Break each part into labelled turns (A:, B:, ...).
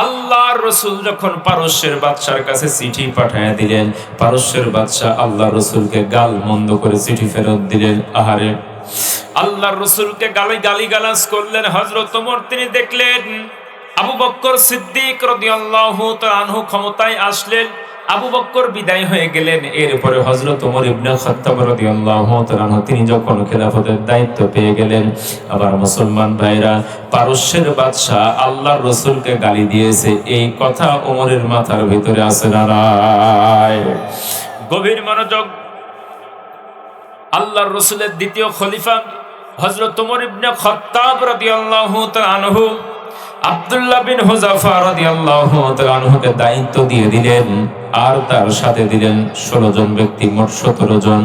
A: আল্লাহর রাসূল যখন পারস্যের বাদশার কাছে চিঠি পাঠিয়ে দিলেন, পারস্যের বাদশা আল্লাহর রাসূলকে গাল মন্দ করে চিঠি ফেরত দিলেন। আহারে, আল্লাহর রাসূলকে গালিগালাজ করলেন। হযরত ওমর তিনি দেখলেন আবু বকর সিদ্দিক রাদিয়াল্লাহু তাআলা আনহু ক্ষমতায় আসলেন, আবু বকর বিদায় হয়ে গেলেন। এরপরে হযরত ওমর ইবনে খাত্তাব রাদিয়াল্লাহু তাআলা আনহু তিনি যখন খেলাফতের দায়িত্ব পেয়ে গেলেন, আবার মুসলমান ভাইরা, পারস্যের বাদশা আল্লাহর রাসূলকে গালি দিয়েছে, এই কথা ওমরের মাথার ভিতরে আছে না নাই? গভীর মনোযোগ। আল্লাহর রাসূলের দ্বিতীয় খলিফা হযরত ওমর ইবনে খাত্তাব রাদিয়াল্লাহু তাআলা আনহু আব্দুল্লাহ বিন হুযাফা রাদিয়াল্লাহু তাআলা আনহুকে দায়িত্ব দিয়ে দিলেন, আর তার সাথে দিলেন 16 জন ব্যক্তি, মোট 17 জন।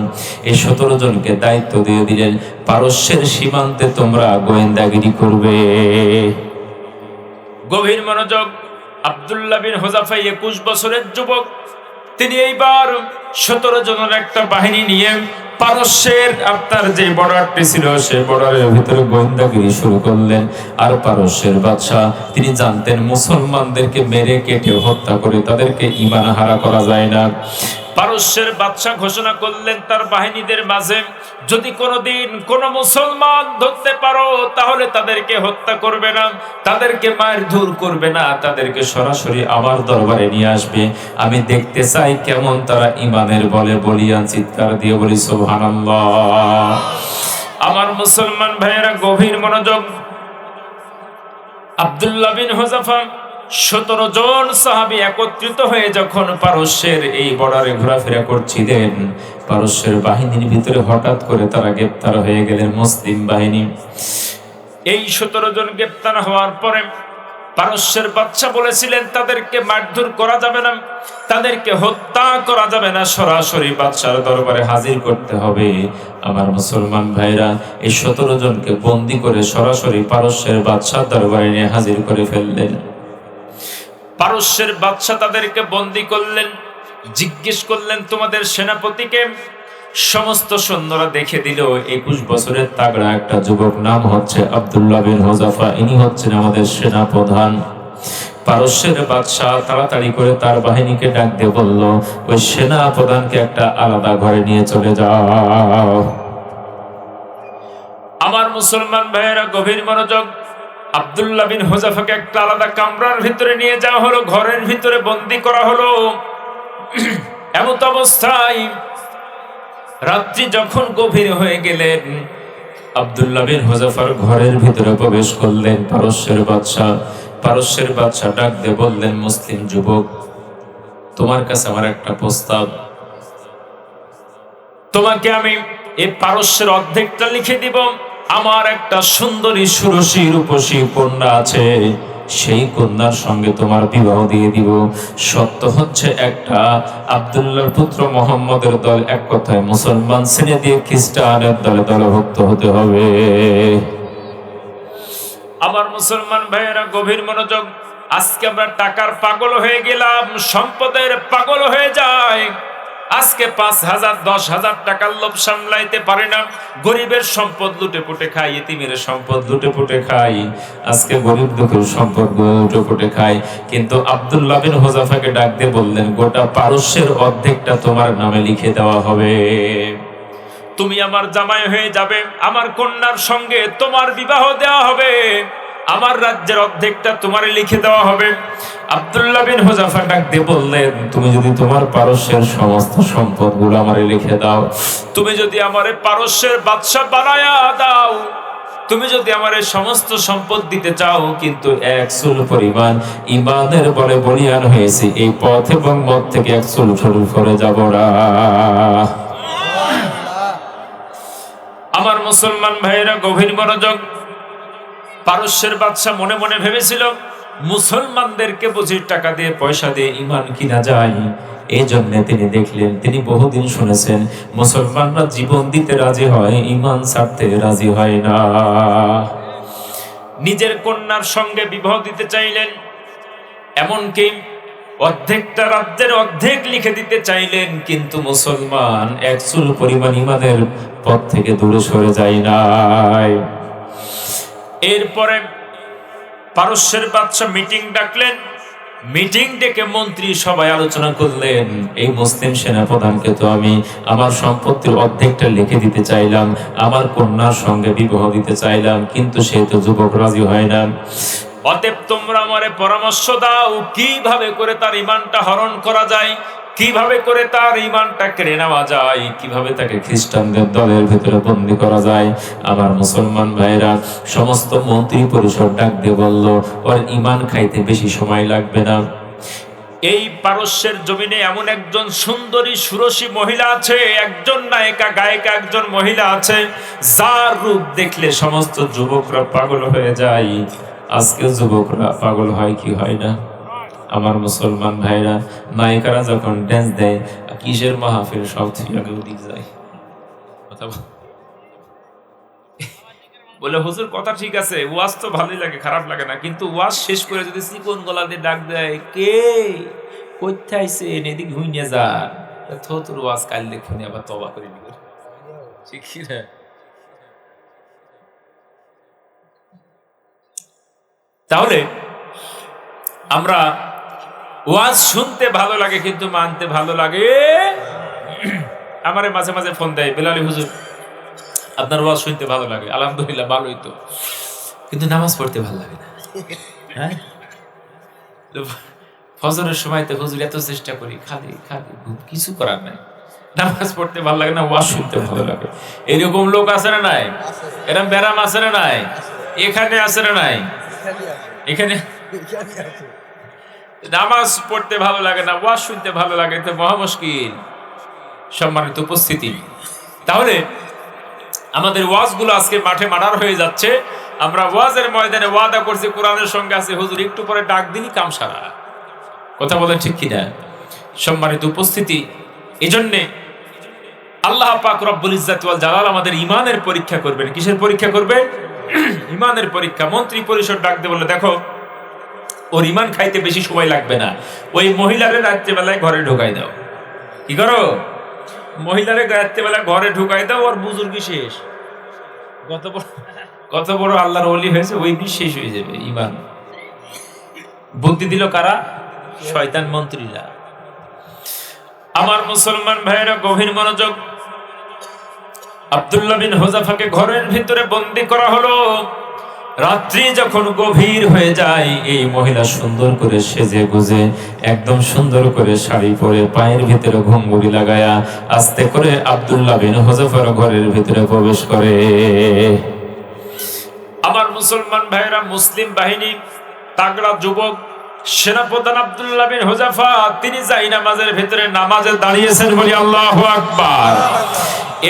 A: এই 17 জনকে দায়িত্ব দিয়ে দিলেন, পারস্যের সীমান্তে তোমরা গোয়েন্দাগিরি করবে। গভীর মনোযোগ। আব্দুল্লাহ বিন হুযাফা 21 বছরের যুবক, তিনি এইবার 17 জনের একটা বাহিনী নিয়ে পারস্যের আপনার যে বর্ডারটি ছিল সেই বর্ডারের ভিতরে গোয়েন্দাগিরি শুরু করলেন। আর পারস্যের বাদশা তিনি জানতেন মুসলমানদেরকে মেরে কেটে হত্যা করে তাদেরকে ঈমান হারা করা যায় না। পারস্যের বাদশা ঘোষণা করলেন তার বাহিনীদের মাঝে, যদি কোনোদিন কোনো মুসলমান ধরতে পারো তাহলে তাদেরকে হত্যা করবে না, তাদেরকে মারধর করবে না, তাদেরকে সরাসরি আমার দরবারে নিয়ে আসবে। আমি দেখতে চাই কেমন তারা ঈমানের বলে বলিয়ান। চিৎকার দিয়ে বলি সুবহানাল্লাহ। আমার মুসলমান ভাইয়েরা, গভীর মনোযোগ। আব্দুল্লাহ বিন হুযাফা 17 জন সাহাবী একত্রিত হয়ে যখন পারস্যের এই বর্ডারে ঘোরাফেরা করছিলেন, পারস্যের বাহিনীর ভিতরে হঠাৎ করে তারা গ্রেপ্তার হয়ে গেলেন, মুসলিম বাহিনী। এই 17 জন গ্রেপ্তার হওয়ার পরে পারস্যের বাদশা বলেছিলেন তাদেরকে মারধর করা যাবে না, তাদেরকে হত্যা করা যাবে না, সরাসরি বাদশার দরবারে হাজির করতে হবে। আমার মুসলমান ভাইরা, এই 17 জনকে বন্দী করে সরাসরি পারস্যের বাদশার দরবারে নিয়ে হাজির করে ফেললেন। পারস্যের বাদশা তাদেরকে বন্দী করলেন, জিজ্ঞেস করলেন তোমাদের সেনাপতিকে। সমস্ত সৈন্যরা দেখে দিল 21 বছরের তাগড়া একটা যুবক, নাম হচ্ছে আব্দুল্লাহ বিন হুযাফা, ইনি হচ্ছেন আমাদের সেনা প্রধান। পারস্যের বাদশা তাড়াতাড়ি করে তার বাহিনীকে ডাক দিয়ে বলল, ওই সেনা প্রধানকে একটা আলাদা ঘরে নিয়ে চলে যাও। আমার মুসলমান ভাইয়েরা, গভীর মনোযোগ। আব্দুল্লাহ বিন হুযাফাকে একটা আলাদা কামরার ভিতরে নিয়ে যাওয়া হলো, ঘরের ভিতরে বন্দী করা হলো। এমত অবস্থায় রাত্রি যখন গভীর হয়ে গেলেন, আব্দুল্লাহ বিন হুযাফার ঘরের ভিতরে প্রবেশ করলেন পারস্যের বাদশা। পারস্যের বাদশা ডাক দিয়ে বললেন, মুসলিম যুবক, তোমার কাছে আমার একটা প্রস্তাব। তোমাকে আমি এই পারস্যের অর্ধেকটা লিখে দিব। আমার একটা সুন্দরী সুরসী রূপসী কন্যা আছে, সেই কন্যার সঙ্গে তোমার বিবাহ দিয়ে দিব। সত্য হচ্ছে একটা আব্দুল্লাহর পুত্র মুহাম্মদের দল, এক কথায় মুসলমান ছেড়ে দিয়ে খ্রিস্টানের দলে দলভুক্ত হতে হবে। আমার মুসলমান ভাইয়েরা, গভীর মনোযোগ। আজকে আমরা টাকার পাগল হয়ে গেলাম, সম্পদের পাগল হয়ে যায়। আজকে 5,000 10,000 টাকার লোভ সামলাইতে পারে না, গরিবের সম্পদ লুটে পুটে খাই, ইতিমের সম্পদ লুটে পুটে খাই, আজকে গরিব দুঃখের সম্পদ লুটে পুটে খাই। কিন্তু আব্দুল্লাহ বিন হুযাফাকে ডাক দিয়ে বললেন, গোটা পারস্যের অর্ধেকটা তোমার নামে লিখে দেওয়া হবে, তুমি আমার জামাই হয়ে যাবে, আমার কন্যার সঙ্গে তোমার বিবাহ দেওয়া হবে, আমার রাজ্যের অর্ধেকটা তোমারে লিখে দেওয়া হবে। আব্দুল্লাহ বিন হুযাফা ডাক দিয়ে বললেন, তুমি যদি তোমার পারস্যের সমস্ত সম্পদগুলো আমারে লিখে দাও, তুমি যদি আমারে পারস্যের বাদশা বানায়া দাও, তুমি যদি আমারে সমস্ত সম্পদ দিতে চাও, কিন্তু এক চুল পরিমাণ ঈমানের বলে বলিয়ান হয়েছে, এই পথ এবং মত থেকে এক চুল সরু করে যাব না। আমার মুসলমান ভাইয়েরা, গভীর মনোযোগ। পারস্যের বাদশা মনে মনে ভেবেছিল, মুসলমানদেরকে বুঝি টাকা দিয়ে পয়সা দিয়ে ঈমান কিনা যায়। এই জন্য তিনি দেখলেন, তিনি বহুদিন শুনেছেন মুসলমানরা জীবন দিতে রাজি হয়, ঈমান ছাড়তে রাজি হয় না। নিজের কন্যার সঙ্গে বিবাহ দিতে চাইলেন, এমনকি অর্ধেকটা রাজ্যের অর্ধেক লিখে দিতে চাইলেন, কিন্তু মুসলমান এক চুল পরিমাণ ঈমানের পথ থেকে দূরে সরে যায় নাই। এরপরে পারস্যের বাদশা মিটিং ডাকলেন, মিটিং ডেকে মন্ত্রী সবাই আলোচনা করলেন, এই মুসলিম সেনা প্রধানকে তো আমি আমার সম্পত্তির অর্ধেকটা লিখে দিতে চাইলাম, আমার কন্যার সঙ্গে বিবাহ দিতে চাইলাম, কিন্তু সে তো যুবক রাজি হয় না। অতএব তোমরা আমারে পরামর্শ দাও কিভাবে করে তার ঈমানটা হরণ করা যায়, কিভাবে করে তার ঈমানটা কেড়ে নেওয়া যায়, কিভাবে তাকে খ্রিস্টানদের দলের ভিতরে বন্দী করা যায়। আমার মুসলমান ভাইরা, সমস্ত মন্ত্রী পরিষদ ডাক দিয়ে বলল, ওর ঈমান খাইতে বেশি সময় লাগবে না। এই পারস্যের জমিনে এমন একজন সুন্দরী সুরসী মহিলা আছে, একজন নায়িকা গায়িকা একজন মহিলা আছে, যার রূপ দেখলে সমস্ত যুবকরা পাগল হয়ে যায়। আজকে যুবকরা পাগল হয় কি হয় না? আমার মুসলমান ভাইরা, নায়িকারা যখন ড্যান্স দেয়, কিসের মাহফিল সব থেকে আগে ওদিক যায়। বলে হুজুর কথা ঠিক আছে, ওয়াজ তো ভালোই লাগে, খারাপ লাগে না, কিন্তু ওয়াজ শেষ করে যদি চিকন গলা দিয়ে ডাক দেয়, কে কোথায় আইছে এদিক হুইনে যা, তোর ওয়াজ কাল দেখুন আবার তবা করে দিবে, ঠিক না? তাহলে আমরা ওয়াজ শুনতে ভালো লাগে কিন্তু মানতে ভালো লাগে। আমারে মাঝে মাঝে ফোন দেয়, বেলালি হুজুর আপনার ওয়াজ শুনতে ভালো লাগে, আলহামদুলিল্লাহ ভালোই তো, কিন্তু নামাজ পড়তে ভালো লাগে না। হ্যাঁ, ফজরের সময় তো হুজুর এত চেষ্টা করি, খালি খালি কিছু করার নাই, নামাজ পড়তে ভালো লাগে না, ওয়াজ শুনতে ভালো লাগে। এরকম লোক আছে না নাই? এরকম ব্যারাম আছে না নাই? এখানে আছে না নাই? এখানে নামাজ পড়তে ভালো লাগে না, ওয়াজ শুনতে ভালো লাগে, তো মহা মুশকিল। সম্মানিত উপস্থিতি, তাহলে আমাদের ওয়াজগুলো আজকে মাঠে মার্ডার হয়ে যাচ্ছে। আমরা ওয়াজের ময়দানে ওয়াদা করছি, কোরআনের সঙ্গে আছে, হুজুর একটু পরে ডাক দিনই কাম সারা। কথা বলেন ঠিক কিনা? সম্মানিত উপস্থিতি, এজন্যে আল্লাহ পাক রব্বুল ইজ্জাত ওয়াল জালাল আমাদের ঈমানের পরীক্ষা করবেন। কিসের পরীক্ষা করবে? ঈমানের পরীক্ষা। মন্ত্রী পরিষদ ডাক দিয়ে বলল, দেখো ওর ঈমান খাইতে বেশি সময় লাগবে না, ওই মহিলারে রাত্রিবেলায় ঘরে ঢুকাই দাও। কি করো? মহিলারে রাত্রিবেলা ঘরে ঢুকাই দাও, ওর বুজুর্গি শেষ। কত বড় আল্লাহর ওলি হয়েছে, ওই শেষ হয়ে যাবে ঈমান। বুদ্ধি দিল কারা? শয়তান মন্ত্রীরা। আমার মুসলমান ভাইয়েরা গভীর মনোযোগ। আব্দুল্লাহ বিন হুযাফাকে ঘরের ভিতরে বন্দী করা হলো। রাত্রি যখন গভীর হয়ে যায়, এই মহিলা সুন্দর করে সেজে গুজে একদম সুন্দর করে শাড়ি পরে পায়ের ভিতরে ঘুঙ্গুরি লাগায়া আস্তে করে আব্দুল্লাহ বিন হুযাফার ঘরের ভিতরে প্রবেশ করে। আমার মুসলমান ভাইয়েরা, মুসলিম বাহিনী তাগড়া যুবক সেনাপ্রধান আব্দুল্লাহ বিন হুযাফা, তিনি যাই নামাজের ভিতরে নামাজে দাঁড়িয়েছেন, বলি আল্লাহু আকবার।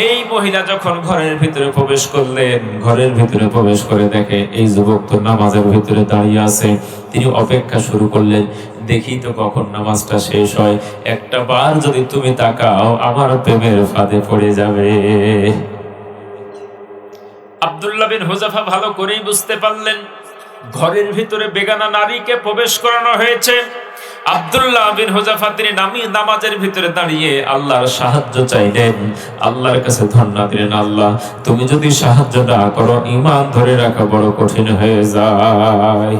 A: এই মহিলা যখন ঘরের ভিতরে প্রবেশ করলেন, ঘরের ভিতরে প্রবেশ করে দেখে এই যুবক তো নামাজের ভিতরে দাঁড়িয়ে আছে। তিনি অপেক্ষা শুরু করলেন, দেখি তো কখন নামাজটা শেষ হয়, একটা বার যদি তুমি তাকাও আমার প্রেমের ফাঁদে পড়ে যাবে। আব্দুল্লাহ বিন হুযাফা ভালো করেই বুঝতে পারলেন ঘরের ভিতরে বেগানা নারীকে প্রবেশ করানো হয়েছে। আব্দুল্লাহ বিন হুযাফা তিনি নামাজের ভিতরে দাঁড়িয়ে আল্লাহর সাহায্য চাইলেন, আল্লাহর কাছে ধন্যবাদ দিলেন, আল্লাহ তুমি যদি সাহায্য না করো ঈমান ধরে রাখা বড় কঠিন হয়ে যায়।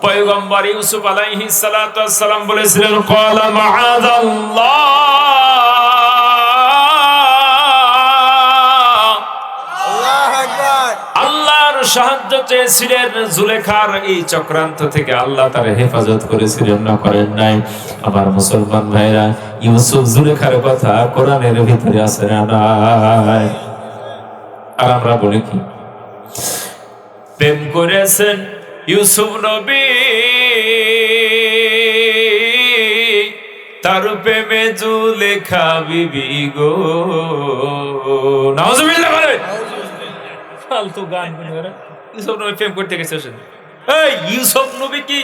A: পয়গম্বর ইউসুফ আলাইহিস সালাতু ওয়াস সালাম বলেছিলেন, ক্বালা মাআযাল্লাহ, সাহায্য চেয়েছিলেন। জুলেখার এই চক্রান্ত থেকে আল্লাহ তার হেফাজত করেছিলেন, না করেন নাই? আমার মুসলমান ভাইরা, ইউসুফ জুলেখার কথা কোরআনের ভিতরে আছে না নাই? আর আমরা বলি কি? প্রেম করেছেন ইউসুফ নবী, তার প্রেমে জুলেখা বিবি গো। নাউজুবিল্লাহ বলে ফালতু গান করে ইউসুফ নবী প্রেম করতে গেছে। এই ইউসুফ নবী কি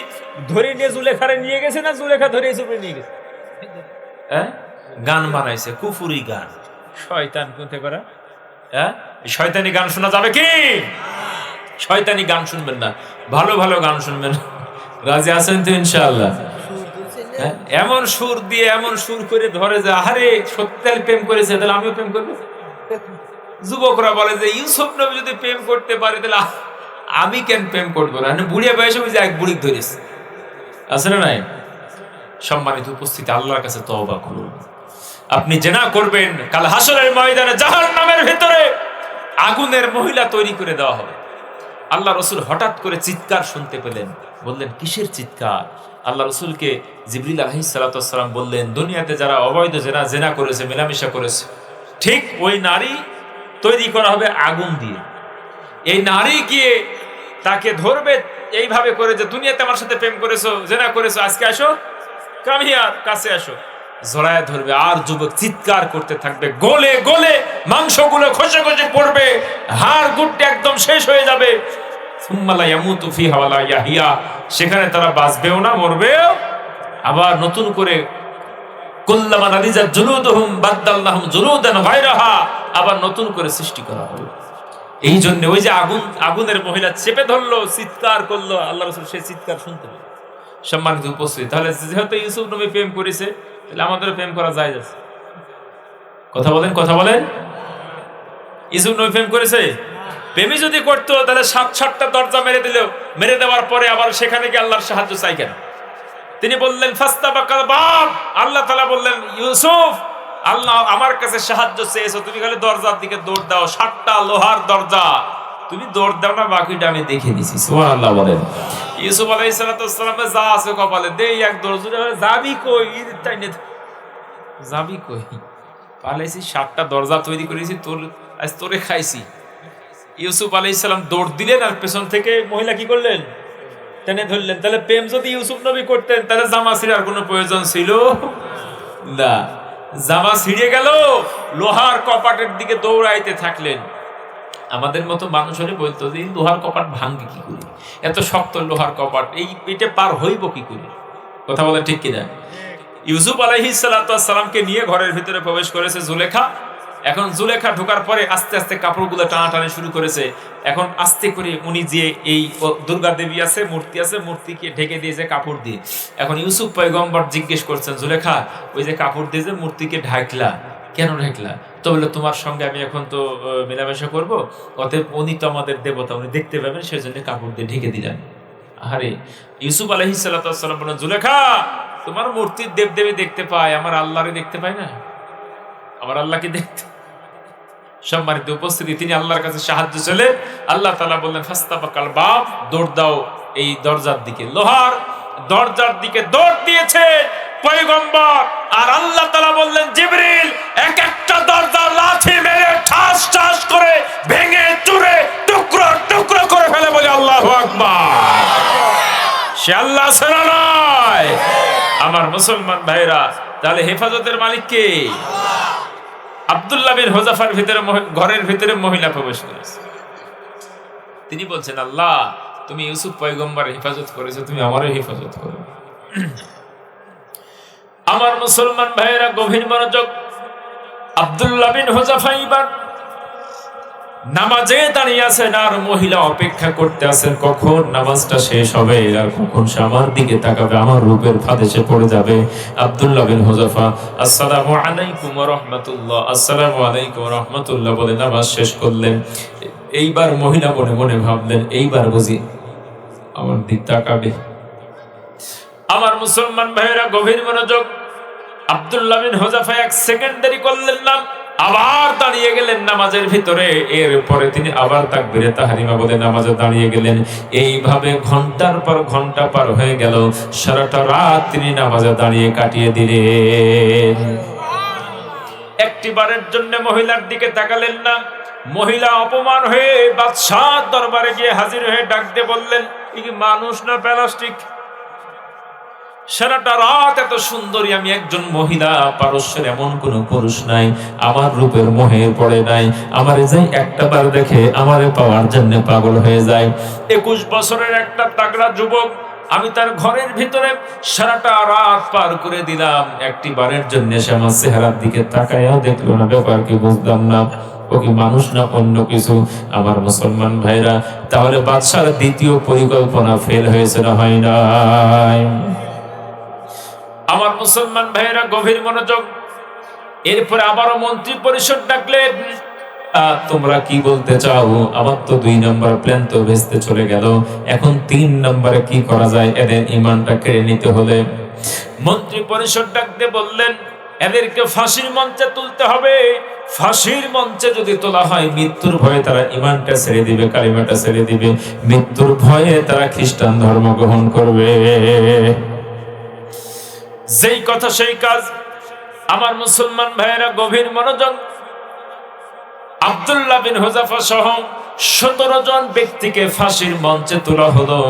A: ধরে নিয়ে জুলেখারে নিয়ে গেছে, না জুলেখা ধরে ইউসুফে নিয়ে গেছে? হ্যাঁ, গান বানাইছে, কুফুরি গান, শয়তান কোথা করা। হ্যাঁ, শয়তানি গান শোনা যাবে কি? শয়তানি গান শুনবেন না, ভালো ভালো গান শুনবেন। রাজি আছেন তো ইনশাআল্লাহ? এমন সুর দিয়ে এমন সুর করে ধরে যে আরে সত্যি প্রেম করেছে, তাহলে আমিও প্রেম করবো। যুবকরা বলে যে ইউসুফ নবী যদি প্রেম করতে পারে তাহলে আমি কেন প্রেম করবো না? বুড়িয়া বয়সে ওই যে এক বুড়ি ধরেছে, আছে না নাই? সম্মানিত উপস্থিতি, আল্লাহর কাছে তওবা করুন। আপনি জেনা করবেন, কাল হাসরের ময়দানে জাহান্নামের ভিতরে আগুনের মহিলা তৈরি করে দেওয়া হবে। আল্লাহ রসুল হঠাৎ করে চিৎকার শুনতে পেলেন, বললেন কিসের চিৎকার? আল্লাহ রসুলকে জিবরিল আলাইহিস সালাতু ওয়াস সালাম বললেন, দুনিয়াতে যারা অবৈধ জেনা করেছে, মেলামেশা করেছে, ঠিক ওই নারী তৈরি করা হবে আগুন দিয়ে। এই নারী গিয়ে তাকে ধরবে এইভাবে করে যে দুনিয়াতে আমার সাথে প্রেম করেছো, জেনা করেছো, আজকে আসো, কাম হিয়ার, কাছে আসো, জড়ায় ধরবে। আর যুবক চিৎকার করতে থাকবে, গলে গলে মাংসগুলো খসে খসে পড়বে, হাড় গুট্টে একদম শেষ হয়ে যাবে। সুম্মা লা ইয়ামুতু ফিহা ওয়া লা ইয়াহইয়া, সেখানে তারা বাঁচবেও না, মরবেও। আবার নতুন করে কুল্লামা নাদিজাত জুলুদুহুম বাদদালনাহুম জুলুদান গায়রাহা, আবার নতুন করে সৃষ্টি করা হবে। এই জন্য ওই যে আগুনের মহিলা চেপে ধরলো, চিৎকার করলো, আল্লাহ রাসূল সেই চিৎকার শুনতে পেলেন। সম্মানিত উপস্থিতি, তাহলে যেহেতু ইউসুফ নবী প্রেম করেছে, তাহলে আমাদের প্রেম করা জায়েজ আছে। কথা বলেন, কথা বলেন। ইউসুফ নবী প্রেম করেছে? প্রেমী যদি করতো তাহলে 7-7টা দরজা মেরে দেওয়ার পরে আবার সেখানে গিয়ে আল্লাহর সাহায্য চাই কেন? তিনি বললেন ফাস্তাবাকাল বাব, আল্লাহ তাআলা বললেন ইউসুফ, আল্লাহ আমার কাছে সাহায্য চেয়েছো, তুমি খালি দরজার দিকে দৌড় দাও, 7টা লোহার দরজা, তুমি দৌড় দাও না, বাকিটা আমি দেখে দিছি। সুবহানাল্লাহ বলেন। ইউসুফ আলাইহিস সালাতু ওয়াস সালামের যা আছে কপালে, দেই এক দৌড়, যাবি কই, তাইনে যাবি কই, পালাইছি, 7টা দরজা তৈরি করেছি, আজ তোরে খাইছি। ইউসুফ আলাইহিস সালাম দৌড় দিলেন, আর পেছন থেকে মহিলা কি করলেন, টেনে ধরলেন। তাহলে প্রেম যদি ইউসুফ নবী করতেন, তাহলে জামা ছিঁড়ার কোনো প্রয়োজন ছিল না। জামা ছিঁড়ে গেল, লোহার কপাটের দিকে দৌড়াইতে থাকলেন। আমাদের মতো মানুষ হলে বলতো যে লোহার কপাট ভাঙবে কি করে, এত শক্ত লোহার কপাট, এই পেটে পার হইব কি করে? কথা বলে ঠিক কিনা? ইউসুফ আলাইহিস সালাতু ওয়াস সালামকে নিয়ে ঘরের ভিতরে প্রবেশ করেছে জুলেখা। এখন জুলেখা ঢোকার পরে আস্তে আস্তে কাপড়গুলো টানাটানি শুরু করেছে। এখন আস্তে করে উনি যে এই দুর্গা দেবী আছে, মূর্তি আছে, মূর্তিকে ঢেকে দিয়েছে কাপড় দিয়ে। এখন ইউসুফ পয়গম্বর জিজ্ঞেস করছেন, জুলেখা ওই যে কাপড় দিয়ে যে মূর্তিকে ঢাকলা, কেন ঢাকলা? তো বললো তোমার সঙ্গে আমি এখন তো মেলামেশা করবো, অতএব উনি তো আমাদের দেবতা, উনি দেখতে পাবেন, সেজন্য কাপড় দিয়ে ঢেকে দিলাম। আরে ইউসুফ আলাইহিস সালাতু ওয়াস সালাম বললেন, জুলেখা তোমার মূর্তির দেবদেবী দেখতে পায়, আমার আল্লাহরে দেখতে পায় না? আমার আল্লাহকে দেখতে। সম্মানিত উপস্থিতি, তিনি আল্লাহর কাছে সাহায্য চলে, আল্লাহ তাআলা বললেন ফাস্তাবাকাল বাব, দৌড় দাও এই দরজার দিকে। লোহার দরজার দিকে দৌড় দিয়েছে পয়গম্বর, আর আল্লাহ তাআলা বললেন জিবরিল এক একটা দরজা লাথি মেরে ঠাস ঠাস করে ভেঙে চুরে টুকরো টুকরো করে ফেলে। বলে আল্লাহু আকবার। সে আল্লাহ ছাড়া নয়। আমার মুসলমান ভাইরা, তাহলে হেফাজতের মালিক কে? আব্দুল্লাহ বিন হুযাফার ঘরের ভিতরে মহিলা প্রবেশ করেছে। তিনি বলছেন, আল্লাহ তুমি ইউসুফ পয়গম্বরের হেফাজত করেছো, তুমি আমারও হেফাজত করো। আমার মুসলমান ভাইয়েরা গভীর মনোযোগ। আব্দুল্লাহ বিন হুযাফা এবার নামাজে দাঁড়িয়ে আছেন, আর মহিলা অপেক্ষা করতে আছেন কখন নামাজটা শেষ হবে, আর কখন সে আমার দিকে তাকাবে, আমার রূপের ফাঁদে সে পড়ে যাবে। আব্দুল্লাহ বিন হুযাফা আসসালামু আলাইকুম ওয়া রাহমাতুল্লাহ, আসসালামু আলাইকুম ওয়া রাহমাতুল্লাহ বলে নামাজ শেষ করলেন। এইবার মহিলা মনে মনে ভাবলেন, এইবার বুঝি আমার দিক তাকাবে। আমার মুসলমান ভাইয়েরা গভীর মনোযোগ। আব্দুল্লাহ বিন হুযাফা 1 সেকেন্ড দেরি করলেন না, আবার দাঁড়িয়ে গেলেন নামাজের ভিতরে। এরপরে তিনি আবার তাকবীরে তাহরিমা বলে নামাজে দাঁড়িয়ে গেলেন। এইভাবে ঘন্টার পর ঘন্টা পার হয়ে গেল, সারাটা রাত তিনি নামাজে দাঁড়িয়ে কাটিয়ে দিলেন। একটিবারের জন্য মহিলার দিকে তাকালেন না। মহিলা অপমান হয়ে বাদশার দরবারে গিয়ে হাজির হয়ে ডাক দিয়ে বললেন, এই কি মানুষ না প্লাস্টিক? সারাটা রাত এত সুন্দরী আমি একজন মহিলা, পারস্যের এমন কোন পুরুষ নাই আমার রূপের মোহে পড়ে নাই, আমারে যাই একটা বার দেখে আমারে পাওয়ার জন্য পাগল হয়ে যায়। 21 বছরের একটা তাগড়া যুবক, আমি তার ঘরের ভিতরে সারাটা রাত পার করে দিলাম, একটি বারের জন্য সে আমার চেহারার দিকে তাকায়াও দেখলো না। ব্যাপার কি বুঝলাম না, ও কি মানুষ না অন্য কিছু? আমার মুসলমান ভাইরা, তাহলে বাদশার দ্বিতীয় পরিকল্পনা ফেল হয়েছে না হয় নাই? আমার মুসলমান ভাইয়েরা গভীর মনোযোগ। এরপরে আবারও মন্ত্রী পরিষদ ডাকলেন, তোমরা কি বলতে চাও? আমার তো 2 নাম্বার প্ল্যান তো ভেস্তে চলে গেল, এখন 3 নাম্বারে কি করা যায়? এদের ঈমানটা কেড়ে নিতে হলে মন্ত্রী পরিষদ ডাকতে বললেন, এদেরকে ফাঁসির মঞ্চে তুলতে হবে। ফাঁসির মঞ্চে যদি তোলা হয়, মৃত্যুর ভয়ে তারা ঈমানটা ছেড়ে দিবে, কালিমাটা ছেড়ে দিবে, মৃত্যুর ভয়ে তারা খ্রিস্টান ধর্ম গ্রহণ করবে। যেই কথা সেই কাজ। আমার মুসলমান ভাইয়েরা গভীর মনোযোগ। আব্দুল্লাহ বিন হুযাফা সহ 17 জন ব্যক্তিকে ফাঁসির মঞ্চে তোলা হলো।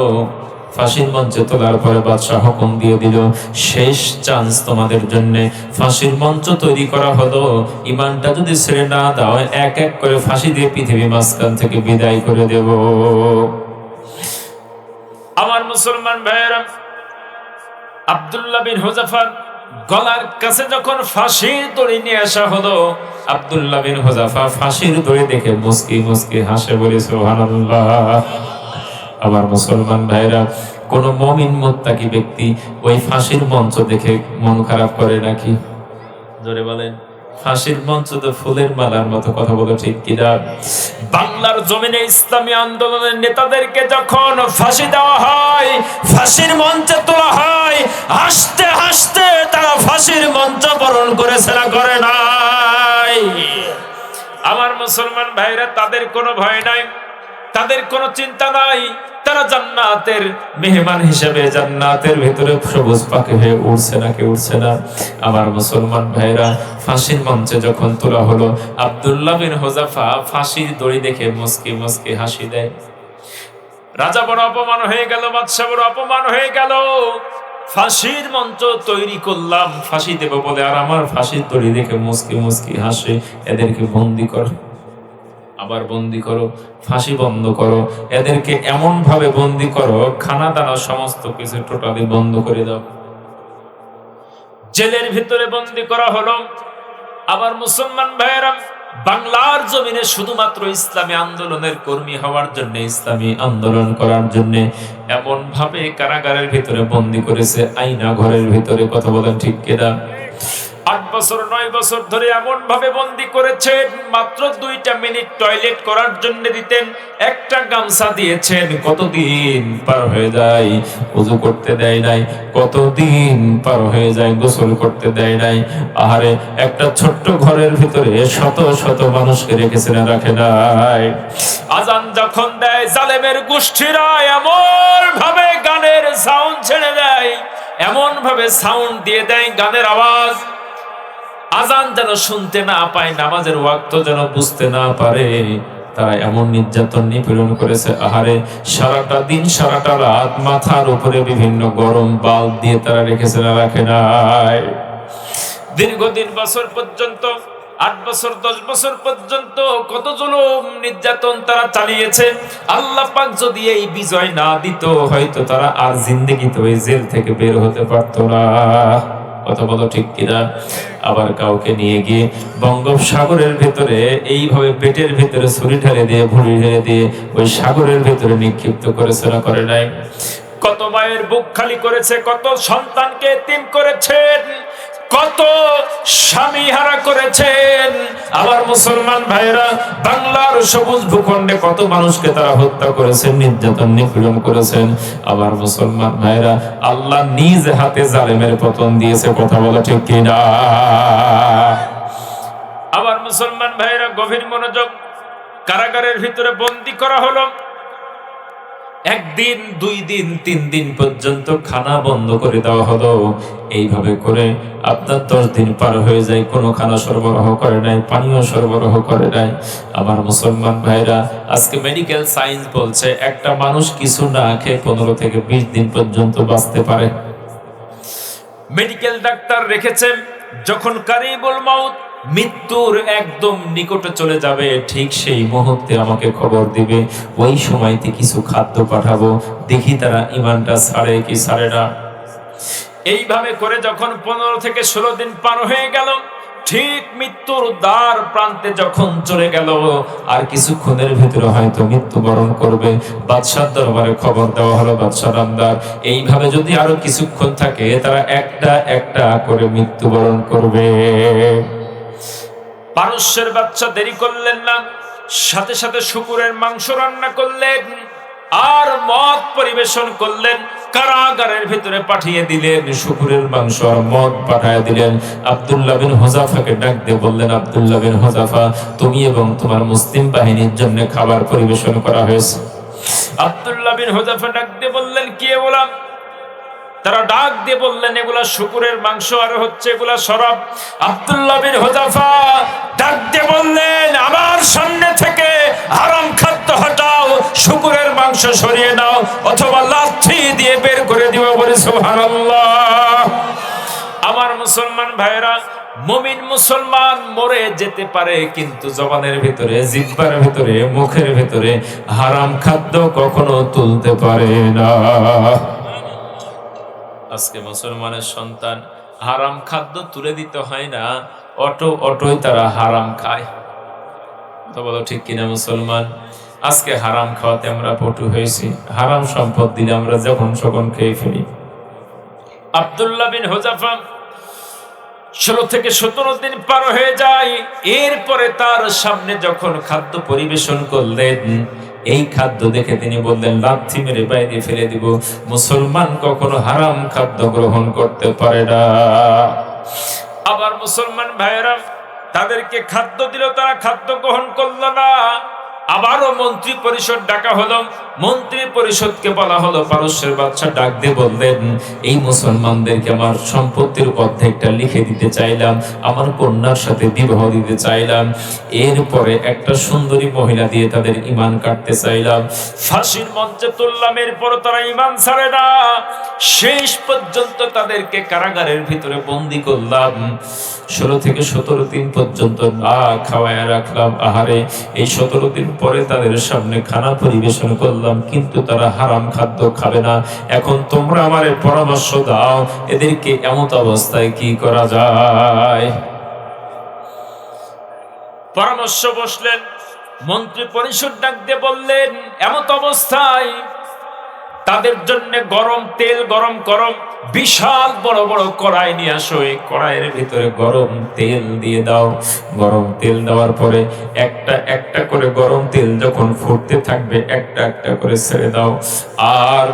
A: ফাঁসির মঞ্চে তোলার পরে বাদশাহ হুকুম দিয়ে দিল, শেষ চান্স তোমাদের জন্য। ফাঁসির মঞ্চ তৈরি করা হলো। ঈমানটা যদি ছেড়ে না দাও, এক এক করে ফাঁসি দিয়ে পৃথিবী মাঝখান থেকে বিদায় করে দেব। আমার মুসলমান ভাইয়েরা, আব্দুল্লাহ বিন হুযাফার গলার কাছে যখন ফাঁসির দড়ি নিয়ে আসা হলো, আব্দুল্লাহ বিন হুযাফা ফাঁসির দড়ি দেখে মুস্কি মুস্কি হাসে, বলে সুবহানাল্লাহ। আমার মুসলমান ভাইরা, কোন মুমিন মুত্তাকি ব্যক্তি ওই ফাঁসির মঞ্চ দেখে মন খারাপ করে নাকি? জোরে বলেন। ফাঁসির মঞ্চ তো ফুলের মালার মতো, কথা বলো ঠিক কিনা? বাংলার জমিনে ইসলামী আন্দোলনের নেতাদেরকে যখন ফাঁসি দেওয়া হয়, ফাঁসির মঞ্চে তোলা হয়, হাসতে হাসতে তারা ফাঁসির মঞ্চ বরণ করেছে না করে নাই? আমার মুসলমান ভাইরা, তাদের কোনো ভয় নাই, তাদের কোনো চিন্তা নাই। তারা জান্নাতের মেহমান হিসেবে জান্নাতের ভেতরে সবুজ পাখি হয়ে উড়ছে না, কে উড়ছে না? আমার মুসলমান ভাইরা, ফাঁসির মঞ্চে যখন তোলা হলো, আব্দুল্লাহ বিন হুযাফা ফাঁসির দড়ি দেখে মুস্কি মুস্কি হাসি দেয়। রাজা বড় অপমান হয়ে গেল, বাদশা বড় অপমান হয়ে গেল। ফাঁসির মঞ্চ তৈরি করলাম ফাঁসি দেব বলে, আর আমার ফাঁসির দড়ি দেখে মুস্কি মুস্কি হাসে। এদেরকে বন্দি করো, আবার বন্দি করো, ফাঁসি বন্ধ করো, এদেরকে এমন ভাবে বন্দি করো, খানা দানা সমস্ত কিছু টোটালি বন্ধ করে দাও। জেলের ভিতরে বন্দি করা হলো। আবার মুসলমান ভাইয়েরা, বাংলার জমিনে শুধুমাত্র ইসলামী আন্দোলনের কর্মী হওয়ার জন্য, ইসলামী আন্দোলন করার জন্য এমন ভাবে কারাগারের ভিতরে বন্দি করেছে, আয়না ঘরের ভিতরে, কথা বলেন ঠিক কিনা? 8 বছর 9 বছর ধরে এমন ভাবে বন্দি করেছেন, মাত্র 2টা মিনিট টয়লেট করার জন্য দিতেন, একটা গামছা দিয়েছেন। কতদিন পার হয়ে যায়, ওযু করতে দেয় নাই, কতদিন পার হয়ে যায়, গোসল করতে দেয় নাই। আহারে, একটা ছোট্ট ঘরের ভিতরে শত শত মানুষকে রেখেছে না রাখে নাই? আজান যখন দেয়, জালেমের গোষ্ঠীরা এমন ভাবে গানের সাউন্ড ছেড়ে দেয়, এমন ভাবে সাউন্ড দিয়ে দেয়, গানের আওয়াজ, আজান যেন শুনতে না পায়, নামাজের ওয়াক্ত যেন বুঝতে না পারে। তারা এমন নির্যাতন নিপীড়ন করেছে। আহারে, সারাটা দিন সারাটা রাত মাথার উপরে বিভিন্ন গরম বাল্ব দিয়ে তারা রেখেছে না রাখে নাই? দীর্ঘদিন বছর পর্যন্ত, 8 বছর 10 বছর পর্যন্ত কত জুলুম নির্যাতন তারা চালিয়েছে। আল্লাহ পাক যদি এই বিজয় না দিত, হয়তো তারা আর জিন্দেগিতে ওই জেল থেকে বের হতে পারতো না। কথা বলো ঠিক কিনা? আবার কাউকে নিয়ে গিয়ে বঙ্গোপসাগরের ভেতরে এইভাবে পেটের ভেতরে ছুরি ঢেলে দিয়ে, ভুঁড়ি ঢেলে দিয়ে ওই সাগরের ভেতরে নিক্ষিপ্ত করেছে না করে নাই? কত মায়ের বুক খালি করেছে, কত সন্তানকে এতিম করেছেন, কত স্বামী হারা করেছেন। আবার মুসলমান ভাইরা, বাংলার সবুজ ভূখণ্ডে কত মানুষকে তারা হত্যা করেছেন, নির্যাতন নিপীড়ন করেছেন। আবার মুসলমান ভাইরা, আল্লাহ নিজ হাতে জালেমের পতন দিয়েছে, কথা বলা ঠিক কিনা? আবার মুসলমান ভাইরা, গভীর মনোযোগ। কারাগারের ভিতরে বন্দী করা হলো। 1 দিন 2 দিন 3 দিন পর্যন্ত খানা বন্ধ করে দেওয়া হলো। এইভাবে করে আপনার 10 দিন পার হয়ে যায়, কোনো খানা সরবরাহ করে নাই, পানীয় সরবরাহ করে নাই। আমার মুসলমান ভাইরা, আজকে মেডিকেল সায়েন্স বলছে একটা মানুষ কিছু না খেয়ে 15 থেকে 20 দিন পর্যন্ত বাঁচতে পারে। মেডিকেল ডাক্তার রেখেছেন, যখন কারিবুল মাউত, মৃত্যুর একদম নিকটে চলে যাবে, ঠিক সেই মুহূর্তে আমাকে খবর দিবে, ওই সময়তে কিছু খাদ্য পাঠাবো, দেখি তারা ঈমানটা ছাড়ে কি ছাড়ে না। এইভাবে করে যখন 15 থেকে 16 দিন পার হয়ে গেল, ঠিক মৃত্যুর দ্বার প্রান্তে যখন চলে গেল, আর কিছুক্ষণের ভিতরে হয়তো মৃত্যুবরণ করবে, বাদশার দরবারে খবর দেওয়া হলো, বাদশাহ নামদার, এইভাবে যদি আরো কিছুক্ষণ থাকে, তারা একটা একটা করে মৃত্যুবরণ করবে। পারস্যের বাদশা দেরি করলেন না। সাথে সাথে শুকুরের মাংস রান্না করলেন আর মদ পরিবেশন করলেন, কারাগারের ভিতরে পাঠিয়ে দিলেন, শুকুরের মাংস আর মদ পাঠিয়ে দিলেন। আব্দুল্লাহ বিন হুযাফাকে ডাক দিয়ে বললেন, আব্দুল্লাহ বিন হুযাফা, তুমি এবং তোমার মুসলিম বাহিনীর জন্য খাবার পরিবেশন করা হয়েছে। আব্দুল্লাহ বিন হুযাফা ডাক দিয়ে বললেন, কি এগুলা? তারা ডাক দিয়ে বললেন, এগুলা শুকুরের মাংস আর হচ্ছে এগুলা শরাব। আব্দুল্লাহ বিন হুযাফা ডাক দিয়ে বললেন, আমার সামনে থেকে হারাম খাদ্য হটাও, শুকুরের মাংস সরিয়ে নাও, অথবা লাঠি দিয়ে বের করে দিও। বলে সুবহানাল্লাহ। আমার মুসলমান ভাইরা, মুমিন মুসলমান মরে যেতে পারে, কিন্তু জবানের ভিতরে, জিহ্বার ভিতরে, মুখের ভিতরে হারাম খাদ্য কখনো তুলতে পারে না। আজকে মুসলমানের সন্তান হারাম খাদ্য তুলে দিতে হয় না, অটোই তারা হারাম খায়। তো বলো ঠিক কিনা মুসলমান? আজকে হারাম খাওয়াতে আমরা পটু হয়েছি, হারাম সম্পদ দিলে আমরা যখন সকন খেয়ে ফেলি। আব্দুল্লাহ বিন হুযাফা 16 থেকে 17 দিন পার হয়ে যায়। এরপরে তার সামনে যখন খাদ্য পরিবেশন করলেন, এই খাদ্য দেখে তিনি বললেন, লাথি মেরে বাইরে ফেলে দিব। মুসলমান কখনো হারাম খাদ্য গ্রহণ করতে পারে না। আবার মুসলমান ভাইয়েরা, তাদেরকে খাদ্য দিল, তারা খাদ্য গ্রহণ করলো না। আবারও মন্ত্রী পরিষদ ডাকা হলো। মন্ত্রী পরিষদকে বলা হলো, পারস্যের বাদশা ডাক দিয়ে বললেন, এই মুসলমানদেরকে আমার সম্পত্তির অর্ধেকটা লিখে দিতে চাইলাম, আমার কন্যার সাথে বিবাহ দিতে চাইলাম, এরপরে একটা সুন্দরী মহিলা দিয়ে তাদের ঈমান কাটতে চাইলাম, ফাঁসির মঞ্চে তুললাম, এরপরও তারা ঈমান ছাড়ে না। শেষ পর্যন্ত তাদেরকে কারাগারের ভিতরে বন্দী করলাম, 16 থেকে 17 দিন পর্যন্ত না খাওয়ায় রাখলাম। আহারে, এই 17 দিন পরে তাদের সামনে খানা পরিবেশন করলাম, কিন্তু তারা হারাম খাদ্য খাবে না। এখন তোমরা আমারে পরামর্শ দাও, এদেরকে এমত অবস্থায় কি করা যায়? পরামর্শ বসলেন। মন্ত্রী পরিষদ ডাক দিয়ে বললেন, এমত অবস্থায় তাদের জন্য গরম তেল গরম করো, বিশাল বড় বড় কড়াই নিয়ে আসো, এই কড়াইয়ের ভিতরে গরম তেল দিয়ে দাও। গরম তেল দেওয়ার পরে একটা একটা করে গরম তেল যখন ফুটতে থাকবে, একটা একটা করে ছেড়ে দাও। আর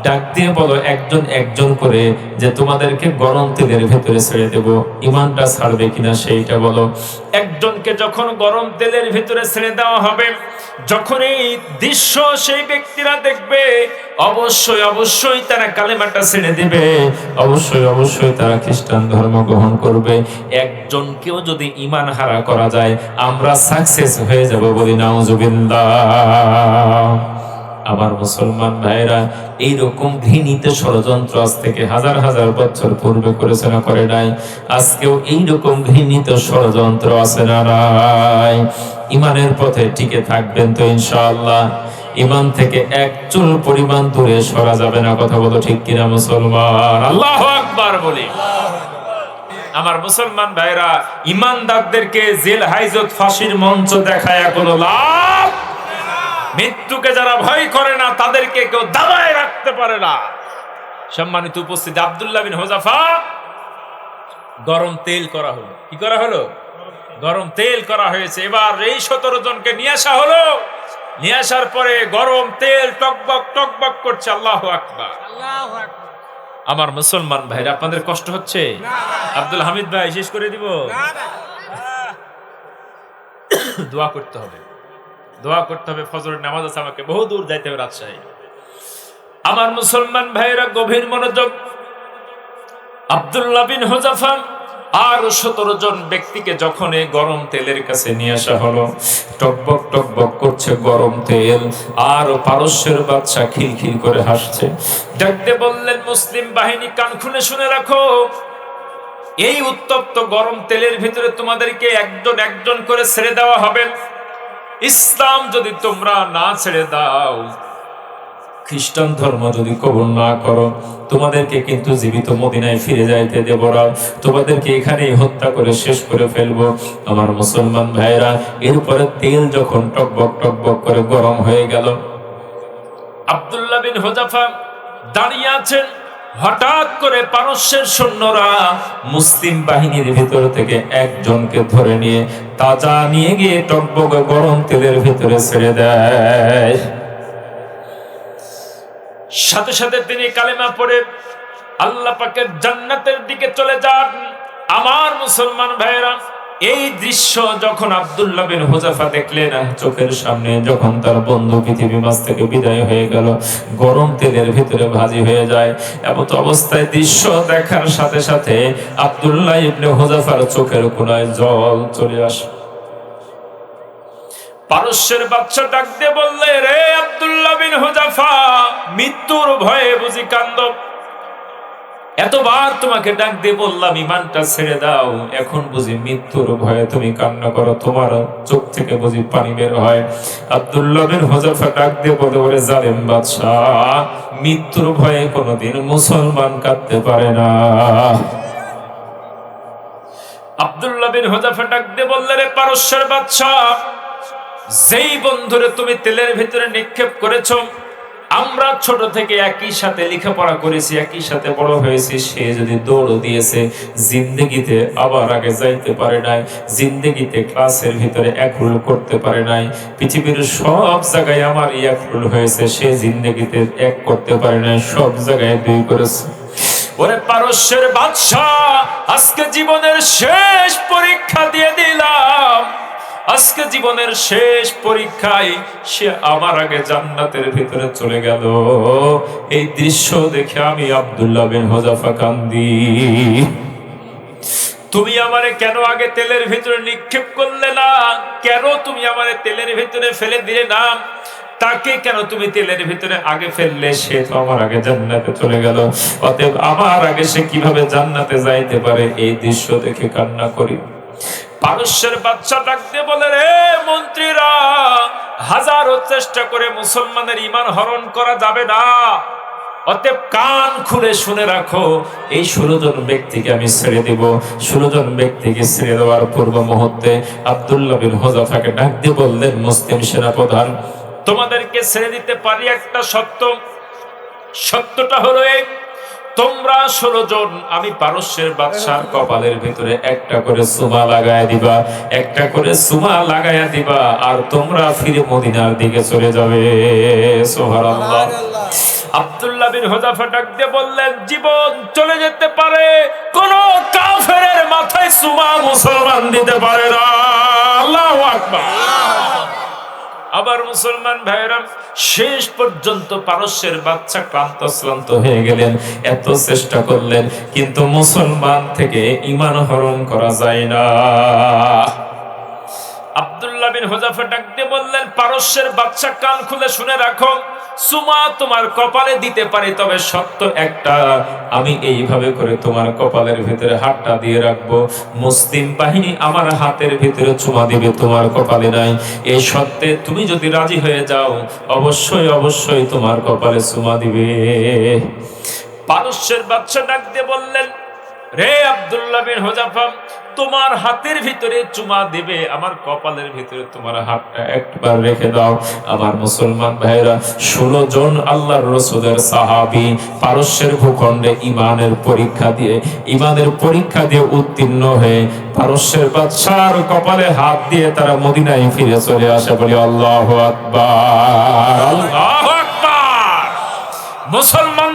A: ডাক দিয়ে বলো, একজন একজন করে, যে তোমাদেরকে গরম তেলের ভেতরে ছেড়ে দেব, ঈমানটা ছাড়বে কিনা সেইটা বলো। একজনকে যখন গরম তেলের ভিতরে ছেড়ে দেওয়া হবে, যখন এই দৃশ্য সেই ব্যক্তিরা দেখবে, অবশ্যই অবশ্যই তারা কালেমাটা ছেড়ে দিবে, অবশ্যই অবশ্যই তারা খ্রিস্টান ধর্ম গ্রহণ করবে। একজনকেও যদি ঈমান হারা করা যায়, আমরা সাকসেস হয়ে যাব, বলি নাউজুবিল্লাহ। আমার মুসলমান ভাইরা, এইরকম ঘৃণিত ষড়যন্ত্র আজ থেকে হাজার হাজার বছর পূর্বে করেছে না করে নাই? আজকেও এইরকম ঘৃণিত ষড়যন্ত্র আছে না নাই? ঈমানের পথে টিকে থাকবেন তো ইনশাআল্লাহ? ঈমান থেকে এক চুল পরিমাণ দূরে সরা যাবে না। কথা বলো ঠিক কিনা মুসলমান? আল্লাহু আকবার বলি। আমার মুসলমান ভাইরা, ঈমানদারদেরকে জেল হাজত ফাঁসির মঞ্চ দেখায় কোনো লাভ। মৃত্যুকে যারা ভয় করে না, তাদেরকে কেউ দাবায় রাখতে পারে না। সম্মানিত উপস্থিতি, আব্দুল্লাহ বিন হুযাফা গরম তেল করা হলো। কি করা হলো? গরম তেল করা হয়েছে। এবার এই 17 জনকে নিয়ে আসা হলো। নিয়ে আসার পরে গরম তেল টকবক টকবক করছে। আল্লাহু আকবার, আল্লাহু আকবার। আমার মুসলমান ভাইরা, আপনাদের কষ্ট হচ্ছে? আব্দুল হামিদ ভাই, শেষ করে দিব? দোয়া করতে হবে, দোয়া করতে হবে। ফজরের নামাজ আছে, আমাকে বহু দূর যাইতে হবে, রাজশাহী। আমার মুসলমান ভাইরা, গভীর মনোযোগ। আব্দুল্লাহ বিন হুযাফা আর 17 জন ব্যক্তিকে যখন এই গরম তেলের কাছে নিয়ে আসা হলো, টকবক টকবক করছে গরম তেল, আর পারস্যের বাদশা খিলখিল করে হাসছে। ডাকতে বললেন, মুসলিম বাহিনী কান খুলে শুনে রাখো, এই উত্তপ্ত গরম তেলের ভিতরে তোমাদেরকে একজন একজন করে ছেড়ে দেওয়া হবে। ইসলাম যদি তোমরা না ছেড়ে দাও, খ্রিস্টান ধর্ম যদি কবুল না করো, তোমাদেরকে কিন্তু জীবিত মদিনায় ফিরে যাইতে দেব না, তোমাদেরকে এখানেই হত্যা করে শেষ করে ফেলবো। আমার মুসলমান ভাইরা, এরপরে তেল যখন টকবক টকবক করে গরম হয়ে গেল, আব্দুল্লাহ বিন হুযাফা দাঁড়িয়ে আছেন। হঠাৎ করে পারস্যের সৈন্যরা মুসলিম বাহিনীর ভিতর থেকে একজনকে ধরে নিয়ে তাজা নিয়ে গিয়ে টকবকে গরম তেলের ভিতরে ছেড়ে দেয়। সাথে সাথে তিনি কালেমা পড়ে আল্লাহ পাকের জান্নাতের দিকে চলে যান। আমার মুসলমান ভাইরা, এই দৃশ্য যখন আব্দুল্লাহ বিন হুযাফা দেখলেন, চোখের সামনে যখন তার বন্ধু পৃথিবী মাঝ থেকে বিদায় হয়ে গেল, গরম তেলের ভিতরে ভাজি হয়ে যায়, এমন অবস্থায় দৃশ্য দেখার সাথে সাথে আব্দুল্লাহ ইবনে হুযাফার চোখের কোণায় জল চলে আসে। পারস্যের বাদশা ডাক দিয়ে বললে, রে আব্দুল্লাহ বিন হুযাফা, মৃত্যুর ভয়ে বুঝি কান্দ? এতবার তোমাকে ডাক দিয়ে বললাম ঈমানটা ছেড়ে দাও, এখন বুঝি মৃত্যুর ভয়ে তুমি কান্না করো, তোমার চোখ থেকে বুঝি পানি বের হয়? আব্দুল্লাহ বিন হুযাফা ডাক দিয়ে বলে, ওরে জালেম বাদশা, মৃত্যুর ভয়ে কোনোদিন মুসলমান কাঁদতে পারে না। আব্দুল্লাহ বিন হুযাফা ডাক দিয়ে বললে, রে পারস্যের বাদশা, যেই বন্ধুরে তুমি তেলের ভিতরে নিক্ষেপ করেছো, আমরা ছোট থেকে একই সাথে লেখাপড়া করেছি, একই সাথে বড় হয়েছি, সে যদি দৌড় দিয়েছে, জিন্দেগিতে আবার আগে যাইতে পারে নাই, জিন্দেগিতে ক্লাসের ভিতরে এক রুল করতে পারে নাই, পৃথিবীর সব জায়গায় আমার এক রুল হয়েছে, সে জিন্দেগিতে এক করতে পারে নাই, সব জায়গায় দুই করেছে। ওরে পারস্যের বাদশা, আজকে জীবনের শেষ পরীক্ষা দিয়ে দিলাম, আজকে জীবনের শেষ পরীক্ষায় সে আমার আগে জান্নাতের ভিতরে চলে গেল। এই দৃশ্য দেখে আমি আব্দুল্লাহ বিন হুযাফা কান্দি। তুমি আমারে কেন আগে তেলের ভিতরে নিক্ষেপ করলে না? কেন তুমি আমারে তেলের ভিতরে ফেলে দিলে না? তাকে কেন তুমি তেলের ভিতরে আগে ফেললে? সে তো আমার আগে জান্নাতে চলে গেল, অতএব আমার আগে সে কিভাবে জান্নাতে যাইতে পারে? এই দৃশ্য দেখে কান্না করি। পারস্যের বাদশা ডাক দিয়ে বলে, রে মন্ত্রীরা, হাজারো চেষ্টা করে মুসলমানের ঈমান হরণ করা যাবে না, অতএব কান খুলে শুনে রাখো, এই 16 জন ব্যক্তিকে আমি ছেড়ে দিব। 16 জন ব্যক্তিকে ছেড়ে দেওয়ার পূর্ব মুহূর্তে আব্দুল্লাহ বিন হুযাফাকে ডাক দিয়ে বললেন, মুসলিম সেনাপ্রধান, তোমাদেরকে ছেড়ে দিতে পারি একটা সত্য, সত্যটা হলো এই, তোমরা 16 জন আমি পারস্যের বাদশার কপালের ভিতরে একটা করে সুমা লাগায় দিবা, একটা করে সুমা লাগায়া দিবা, আর তোমরা ফিরে মদিনার দিকে চলে যাবে। সুবহানাল্লাহ। আব্দুল্লাহ বিন হুযাফা ডাক দিয়ে বললেন, জীবন চলে যেতে পারে, কোন কাফেরের মাথায় সুমা মুসলমান দিতে পারে না। আল্লাহু আকবার। আবার মুসলমান ভাইরা, শেষ পর্যন্ত পারস্যের বাদশা ক্লান্ত হয়ে গেলেন, এত চেষ্টা করলেন, কিন্তু মুসলমান থেকে ঈমান হরণ করা যায় না। আব্দুল্লাহ বিন হুযাফা ডাক দিয়ে বললেন, পারস্যের বাদশা, কান খুলে শুনে রাখো, সুমা তোমার কপালে দিতে পারে, তবে সত্য একটা, আমি এইভাবে করে তোমার কপালের ভিতরে হাতটা দিয়ে রাখবো, মুসলিম বাহিনী আমার হাতের ভিতরে চুমা দিবে, তোমার কপালে নাই। এই সত্ত্বে তুমি যদি রাজি হয়ে যাও, অবশ্যই অবশ্যই তোমার কপালে চুমা দিবে। পারস্যের বাদশা ডাক দিয়ে বললেন, রে আব্দুল্লাহ বিন হুযাফা, তোমার হাতের ভিতরে চুমা দেবে, আমার কপালের ভিতরে তোমার হাতটা একবার রেখে দাও। আমার মুসলমান ভাইরা, 16 জন আল্লাহর রাসূলের সাহাবী পারস্যের ভূখণ্ডে ঈমানের পরীক্ষা দিয়ে উত্তীর্ণ হয়ে পারস্যের বাদশার কপালে হাত দিয়ে তারা মদিনায় ফিরে চলে আসে। বলি আল্লাহু আকবার, আল্লাহু আকবার। মুসলমান